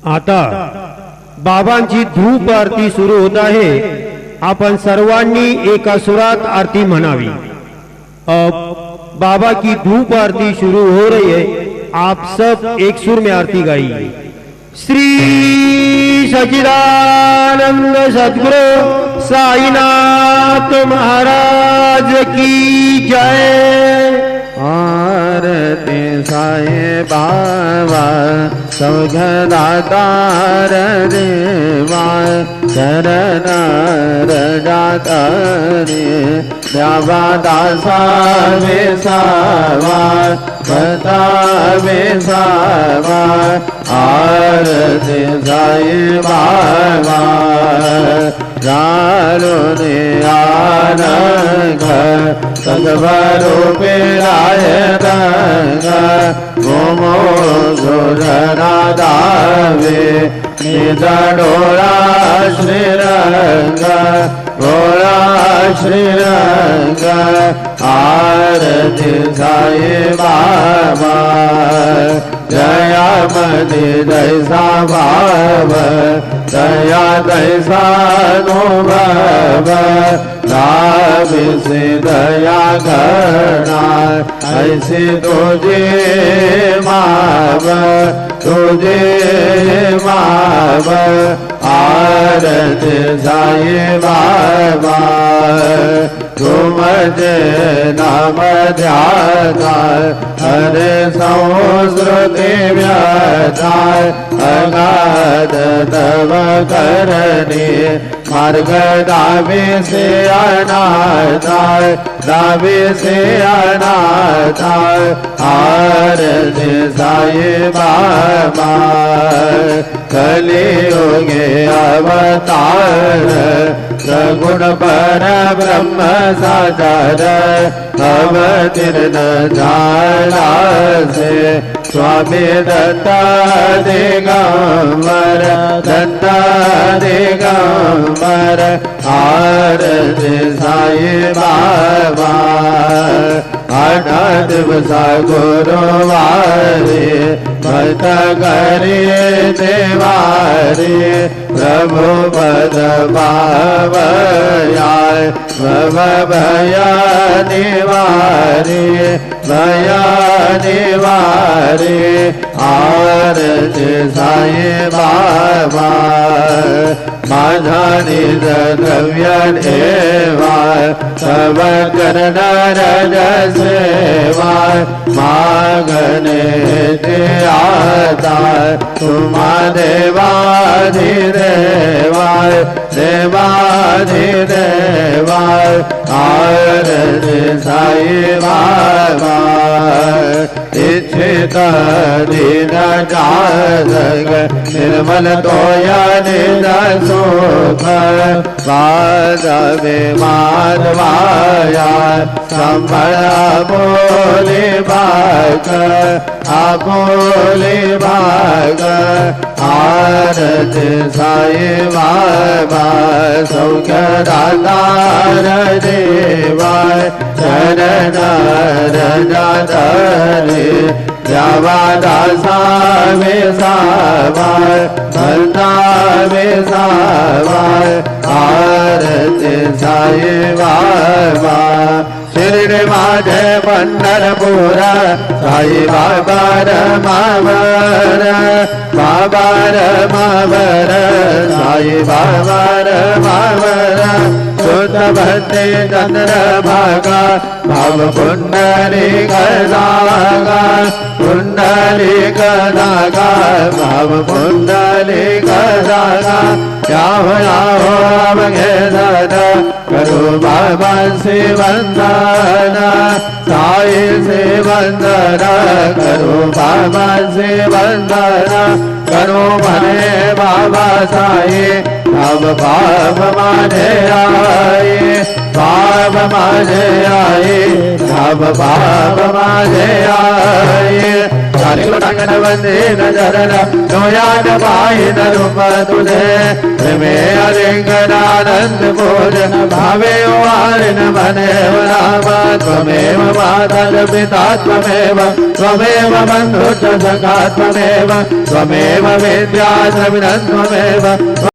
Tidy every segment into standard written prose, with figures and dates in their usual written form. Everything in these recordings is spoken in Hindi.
आता बाबांची धूप आरती सुरू होत आहे। आपण सर्वांनी एका सुरात आरती म्हणावी। अब बाबा की धूप आरती शुरू हो रही है। आप सब एक सुर में आरती गाइए। श्री सच्चिदानंद सद्गुरु साईनाथ महाराज की जय। आरती साई बाबा सौघदातार देवा शरण रजाता रे द्यावा दासा वेसावा बता वेसावा। आरती साई बाबा जालो ने आनंद सगवरो पेराय रंग गोमो जोधना दावे निज डोला श्रीरंग डोला श्रीरंग। आरती साई बाबा जया मदि दैसा भाव दया दैसा अनुभव लाभ से दया करना ऐसे तुझे माव तुझे माव। आरती साई बाबा तुम जे नाम ध्याता हरे संस्कृति व्याता अगाध तव करणी मार्ग दावे से अनाथा दावे से अनाथा। आरती साई बाबा कलियुगे अवतार सगुण पर ब्रह्म साकार अवतीर्ण झाला से स्वामी दत्ता दिगंबर दत्ता दिगंबर। आरती साई बाबा आठ दिवसा गुरुवारी भक्त करी देवारी प्रभु पद पावया भव भया निवारी भया निवारी। आरती साई बाबा माझा निज द्रव्य ठेवा तव करण रज सेवा मागणे ते आता तुम्हा देवाधि देवा देवाधि देवा। आरती साई बाबा इच्छित दीन जातक निर्मल तोया निज सुख वादवे माधवाया संभल बोले भाग आबोले भाग। आरती साई बाबा सौख्यदातार देवा शरण रजाता रे द्यावा दासा वेसावा भरता वेसावा। आरती साई बाबा शिर्डी माझे पंढरपूर साई बाबा रमावर बाबा रमावर साई बाबा रमावर। शुद्ध भक्ति चंद्र भागा भाव कुंडली कदागा कुंडली कदागा भाव कुंडली कदागा। याहो याहो अवघे दादा करो बाबा से वंदना साई से वंदना करो बाबा से वंदना करो मने बाबा साई अब पाप माने आए पाप माझे आहे धाम पाप माझे आहे चारिकोटांगण वंदे नजरन नोयान पाहिन रूप तुझे प्रेमे अलिंगनानंद भोजन भावे वारिन मनेव राम त्वमेव माता पिता त्वमेव बन्धु च सखा त्वमेव विद्या द्रविणं त्वमेव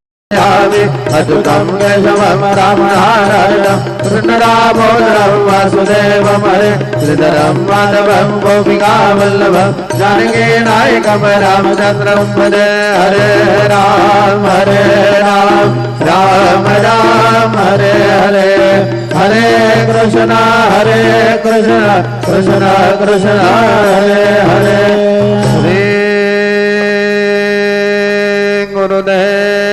अच्युतं केशवं रामनारायणं कृष्णदामोदरं वासुदेवं हरे श्रीधरं माधवं गोपिकावल्लभं जानकीनायकं रामचन्द्रं भजे हरे राम राम राम हरे हरे हरे कृष्ण कृष्ण कृष्ण हरे हरे श्री गुरुदेव